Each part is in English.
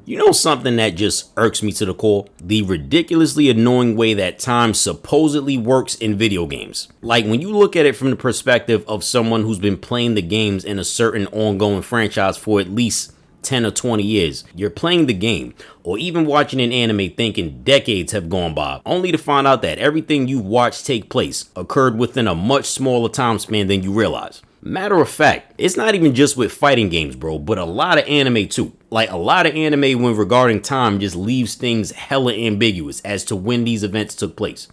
You know something that just irks me to the core? The ridiculously annoying way that time supposedly works in video games. Like when you look at it from the perspective of someone who's been playing the games in a certain ongoing franchise for at least 10 or 20 years, you're playing the game or even watching an anime thinking decades have gone by, only to find out that everything you've watched take place occurred within a much smaller time span than you realize. Matter of fact, it's not even just with fighting games, bro, but a lot of anime too. Like a lot of anime when regarding time just leaves things hella ambiguous as to when these events took place.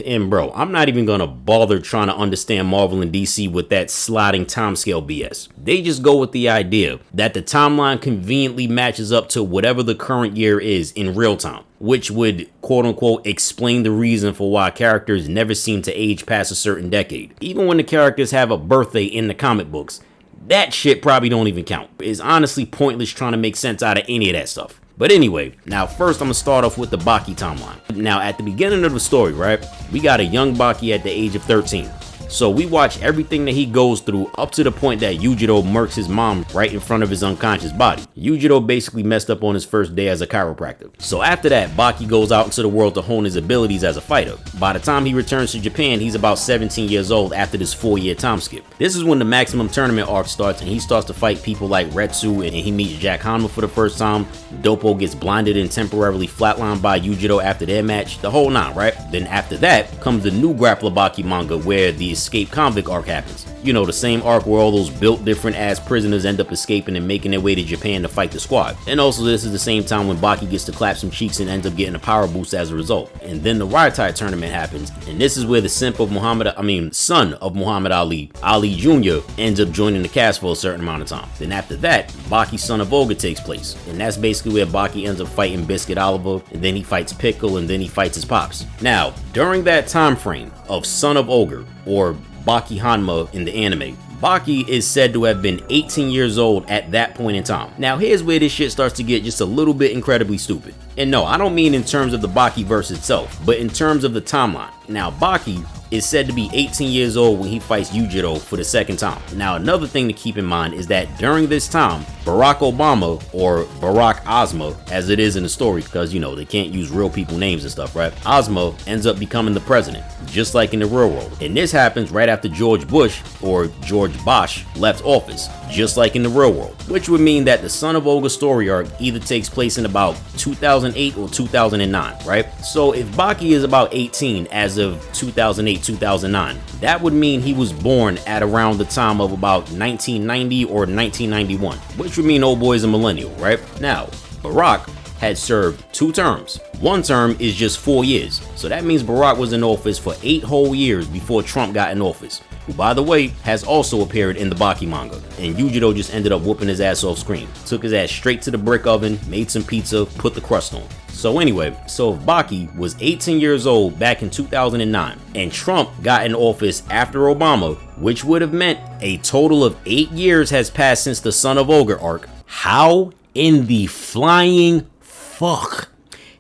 And bro, I'm not even gonna bother trying to understand Marvel and DC with that sliding timescale BS. They just go with the idea that the timeline conveniently matches up to whatever the current year is in real time, which would quote unquote explain the reason for why characters never seem to age past a certain decade. Even when the characters have a birthday in the comic books, that shit probably don't even count. It's honestly pointless trying to make sense out of any of that stuff. But anyway, now first I'm gonna start off with the Baki timeline. Now at the beginning of the story, right, we got a young Baki at the age of 13. So we watch everything that he goes through up to the point that Yujiro murks his mom right in front of his unconscious body. Yujiro basically messed up on his first day as a chiropractor. So after that, Baki goes out into the world to hone his abilities as a fighter. By the time he returns to Japan, he's about 17 years old after this 4-year time skip. This is when the maximum tournament arc starts and he starts to fight people like Retsu, and he meets Jack Hanma for the first time. Doppo gets blinded and temporarily flatlined by Yujiro after their match, the whole nine, right? Then after that comes the new Grappler Baki manga where the escape convict arc happens. You know, the same arc where all those built different ass prisoners end up escaping and making their way to Japan to fight the squad. And also this is the same time when Baki gets to clap some cheeks and ends up getting a power boost as a result. And then the Raitai tournament happens, and this is where the son of Muhammad Ali, Ali Jr. ends up joining the cast for a certain amount of time. Then after that, Baki's Son of Olga takes place, and that's basically where Baki ends up fighting Biscuit Oliver, and then he fights Pickle, and then he fights his pops. Now, during that time frame of Son of Ogre, or Baki Hanma in the anime, Baki is said to have been 18 years old at that point in time. Now here's where this shit starts to get just a little bit incredibly stupid. And no, I don't mean in terms of the Baki verse itself, but in terms of the timeline. Now Baki is said to be 18 years old when he fights Yujiro for the second time. Now another thing to keep in mind is that during this time, Barack Obama, or Barack Ozma as it is in the story, because you know they can't use real people names and stuff, right? Ozma ends up becoming the president, just like in the real world. And this happens right after George Bush, or George Bosh, left office, just like in the real world, which would mean that the Son of Olga story arc either takes place in about 2008 or 2009, right? So if Baki is about 18 as of 2008-2009, that would mean he was born at around the time of about 1990 or 1991, which would mean old boy's a millennial, right? Now, Barack had served 2 terms. One term is just 4 years, so that means Barack was in office for 8 whole years before Trump got in office, who by the way has also appeared in the Baki manga. And Yujiro just ended up whooping his ass off screen, took his ass straight to the brick oven, made some pizza, put the crust on. So anyway, so if Baki was 18 years old back in 2009 and Trump got in office after Obama, which would have meant a total of 8 years has passed since the Son of Ogre arc, how in the flying fuck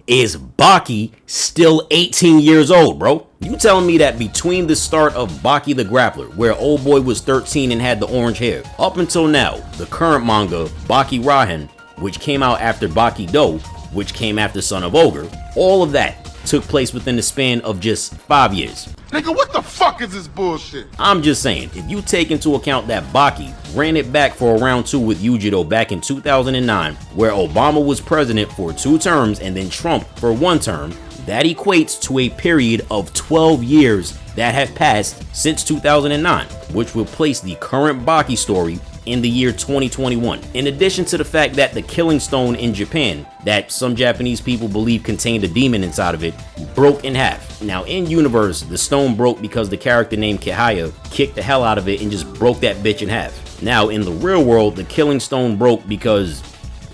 is Baki still 18 years old, bro? You telling me that between the start of Baki the Grappler, where old boy was 13 and had the orange hair, up until now, the current manga, Baki Rahen, which came out after Baki Do, which came after Son of Ogre, all of that took place within the span of just 5 years. Nigga, what the fuck is this bullshit? I'm just saying, if you take into account that Baki ran it back for a round 2 with Yujiro back in 2009, where Obama was president for 2 terms and then Trump for 1 term, that equates to a period of 12 years that have passed since 2009, which will place the current Baki story in the year 2021. In addition to the fact that the Killing Stone in Japan, that some Japanese people believe contained a demon inside of it, broke in half. Now in universe, the stone broke because the character named Kihaya kicked the hell out of it and just broke that bitch in half. Now in the real world, the Killing Stone broke because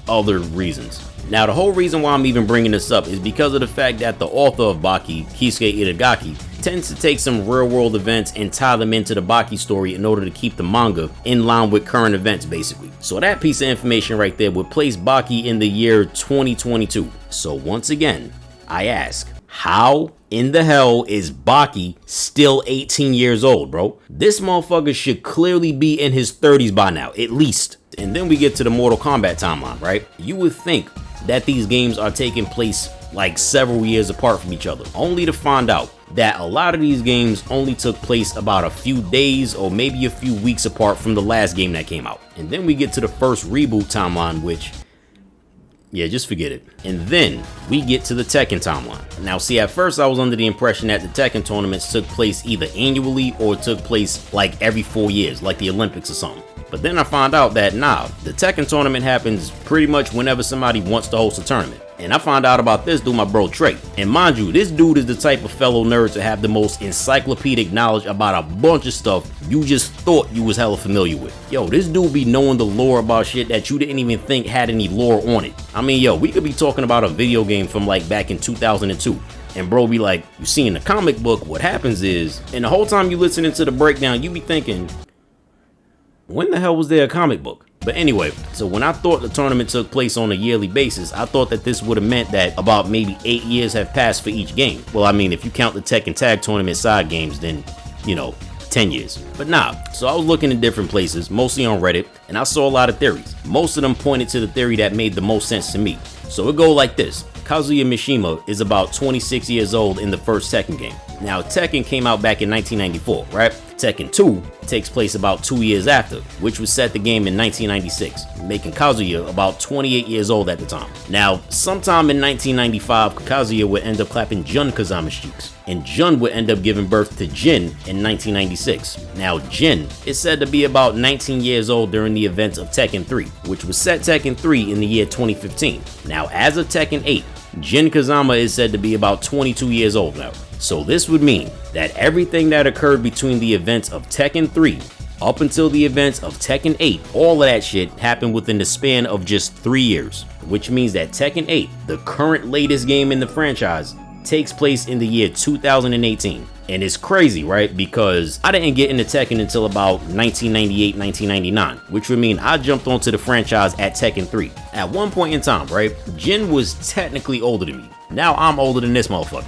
other reasons. Now the whole reason why I'm even bringing this up is because of the fact that the author of Baki, Kisuke Itagaki, tends to take some real world events and tie them into the Baki story in order to keep the manga in line with current events basically. So that piece of information right there would place Baki in the year 2022. So once again, I ask, how in the hell is Baki still 18 years old, bro? This motherfucker should clearly be in his 30s by now, at least. And then we get to the Mortal Kombat timeline, right? You would think that these games are taking place like several years apart from each other, only to find out that a lot of these games only took place about a few days or maybe a few weeks apart from the last game that came out. And then we get to the first reboot timeline, which, yeah, just forget it. And then we get to the Tekken timeline. Now, see, at first I was under the impression that the Tekken tournaments took place either annually or took place like every 4 years, like the Olympics or something. But then I found out that nah, the Tekken tournament happens pretty much whenever somebody wants to host a tournament. And I found out about this through my bro Trey. And mind you, this dude is the type of fellow nerd to have the most encyclopedic knowledge about a bunch of stuff you just thought you was hella familiar with. Yo, this dude be knowing the lore about shit that you didn't even think had any lore on it. I mean, yo, we could be talking about a video game from like back in 2002. And bro be like, you see in the comic book, what happens is, and the whole time you listening to the breakdown, you be thinking, when the hell was there a comic book? But anyway, so when I thought the tournament took place on a yearly basis, I thought that this would have meant that about maybe 8 years have passed for each game. Well, I mean, if you count the Tekken Tag Tournament side games, then, you know, 10 years. But nah, so I was looking in different places, mostly on Reddit, and I saw a lot of theories. Most of them pointed to the theory that made the most sense to me. So it go like this. Kazuya Mishima is about 26 years old in the first Tekken game. Now, Tekken came out back in 1994, right? Tekken 2 takes place about 2 years after, which would set the game in 1996, making Kazuya about 28 years old at the time. Now, sometime in 1995, Kazuya would end up clapping Jun Kazama's cheeks, and Jun would end up giving birth to Jin in 1996. Now, Jin is said to be about 19 years old during the events of Tekken 3, which would set Tekken 3 in the year 2015. Now, as of Tekken 8, Jin Kazama is said to be about 22 years old now. So this would mean that everything that occurred between the events of Tekken 3 up until the events of Tekken 8, all of that shit happened within the span of just 3 years, which means that Tekken 8, the current latest game in the franchise, takes place in the year 2018. And it's crazy, right? Because I didn't get into Tekken until about 1998, 1999, which would mean I jumped onto the franchise at Tekken 3. At one point in time, right, Jin was technically older than me. Now I'm older than this motherfucker.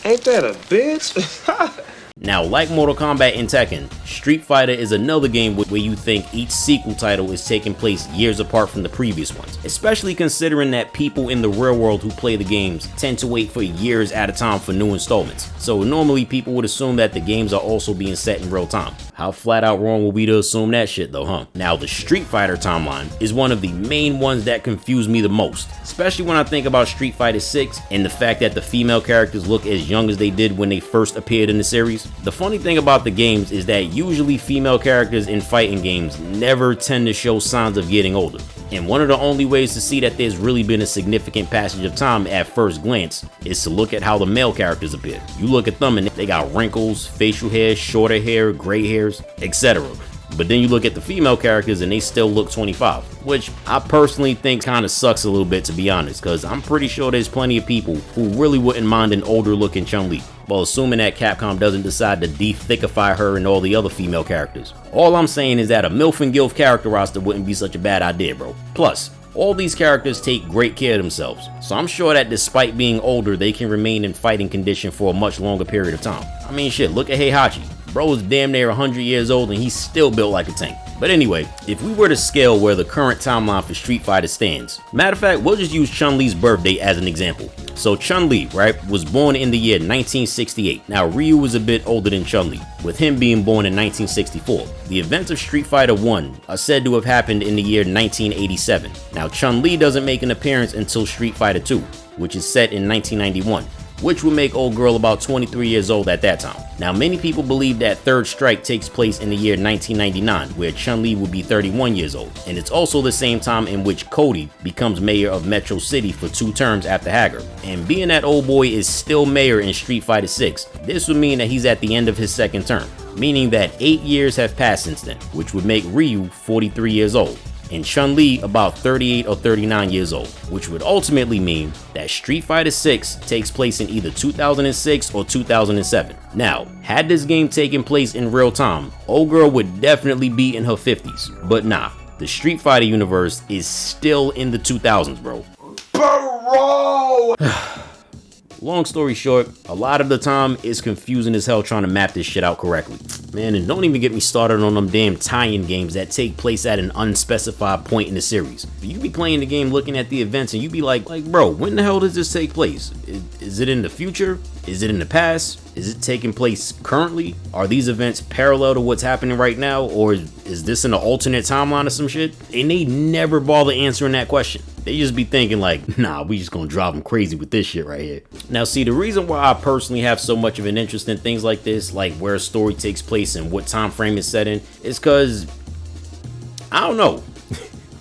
Ain't that a bitch? Now, like Mortal Kombat and Tekken, Street Fighter is another game where you think each sequel title is taking place years apart from the previous ones, especially considering that people in the real world who play the games tend to wait for years at a time for new installments. So normally people would assume that the games are also being set in real time. How flat out wrong will we to assume that shit though, huh? Now, the Street Fighter timeline is one of the main ones that confuse me the most, especially when I think about Street Fighter 6 and the fact that the female characters look as young as they did when they first appeared in the series. The funny thing about the games is that usually female characters in fighting games never tend to show signs of getting older. And one of the only ways to see that there's really been a significant passage of time at first glance is to look at how the male characters appear. You look at them and they got wrinkles, facial hair, shorter hair, gray hairs, etc. But then you look at the female characters and they still look 25, which I personally think kind of sucks a little bit, to be honest, because I'm pretty sure there's plenty of people who really wouldn't mind an older looking Chun-Li, while assuming that Capcom doesn't decide to de-thickify her and all the other female characters. All I'm saying is that a MILF and GILF character roster wouldn't be such a bad idea, bro. Plus, all these characters take great care of themselves, so I'm sure that despite being older, they can remain in fighting condition for a much longer period of time. I mean shit, look at Heihachi. Bro is damn near 100 years old and he's still built like a tank. But anyway, if we were to scale where the current timeline for Street Fighter stands, matter of fact, we'll just use Chun-Li's birthday as an example. So Chun-Li, right, was born in the year 1968. Now Ryu was a bit older than Chun-Li, with him being born in 1964. The events of Street Fighter 1 are said to have happened in the year 1987. Now Chun-Li doesn't make an appearance until Street Fighter 2, which is set in 1991. Which would make old girl about 23 years old at that time. Now, many people believe that Third Strike takes place in the year 1999, where Chun-Li would be 31 years old, and it's also the same time in which Cody becomes mayor of Metro City for 2 terms after Hager. And being that old boy is still mayor in Street Fighter 6, this would mean that he's at the end of his 2nd term, meaning that 8 years have passed since then, which would make Ryu 43 years old. And Chun-Li about 38 or 39 years old, which would ultimately mean that Street Fighter 6 takes place in either 2006 or 2007. Now, had this game taken place in real time, old girl would definitely be in her 50s. But nah, the Street Fighter universe is still in the 2000s, bro. Bro! Long story short, a lot of the time it's confusing as hell trying to map this shit out correctly. Man, and don't even get me started on them damn tie-in games that take place at an unspecified point in the series. You be playing the game looking at the events and you be like, bro, when the hell does this take place? Is it in the future? Is it in the past? Is it taking place currently? Are these events parallel to what's happening right now? Or is this in an alternate timeline or some shit? And they never bother answering that question. They just be thinking like, nah, we just gonna drive them crazy with this shit right here. Now see, the reason why I personally have so much of an interest in things like this, like where a story takes place and what time frame it's set in, is cause, I don't know.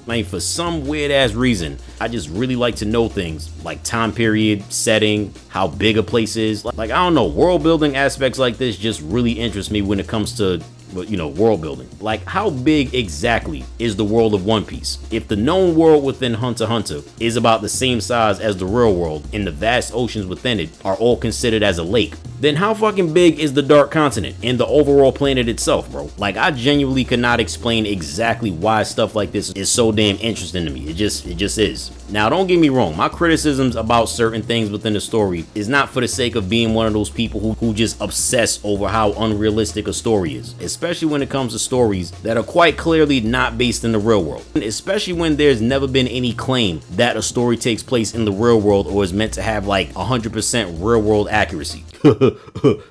Like for some weird ass reason, I just really like to know things like time period, setting, how big a place is. Like I don't know, world building aspects like this just really interest me when it comes to, you know, world building. Like how big exactly is the world of One Piece? If the known world within Hunter x Hunter is about the same size as the real world and the vast oceans within it are all considered as a lake, then how fucking big is the Dark Continent and the overall planet itself, bro? Like I genuinely could not explain exactly why stuff like this is so damn interesting to me. It just is. Now don't get me wrong, my criticisms about certain things within the story is not for the sake of being one of those people who just obsess over how unrealistic a story is, especially when it comes to stories that are quite clearly not based in the real world, especially when there's never been any claim that a story takes place in the real world or is meant to have like 100% real world accuracy.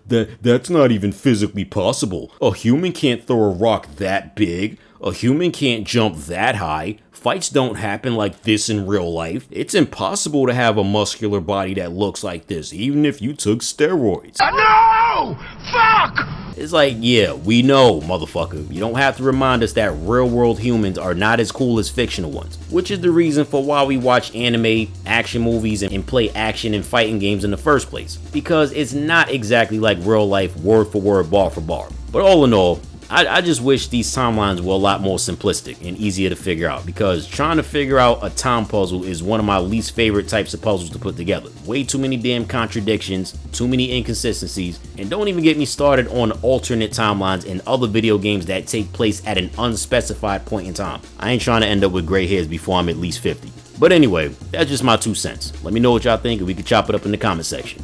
That's not even physically possible. A human can't throw a rock that big. A human can't jump that high. Fights don't happen like this in real life. It's impossible to have a muscular body that looks like this, even if you took steroids. No! Fuck! It's like, yeah, we know, motherfucker. You don't have to remind us that real world humans are not as cool as fictional ones, which is the reason for why we watch anime, action movies, and play action and fighting games in the first place. Because it's not exactly like real life, word for word, bar for bar. But all in all, I just wish these timelines were a lot more simplistic and easier to figure out, because trying to figure out a time puzzle is one of my least favorite types of puzzles to put together. Way too many damn contradictions, too many inconsistencies, and don't even get me started on alternate timelines and other video games that take place at an unspecified point in time. I ain't trying to end up with gray hairs before I'm at least 50. But anyway, that's just my 2 cents. Let me know what y'all think and we can chop it up in the comment section.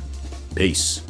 Peace.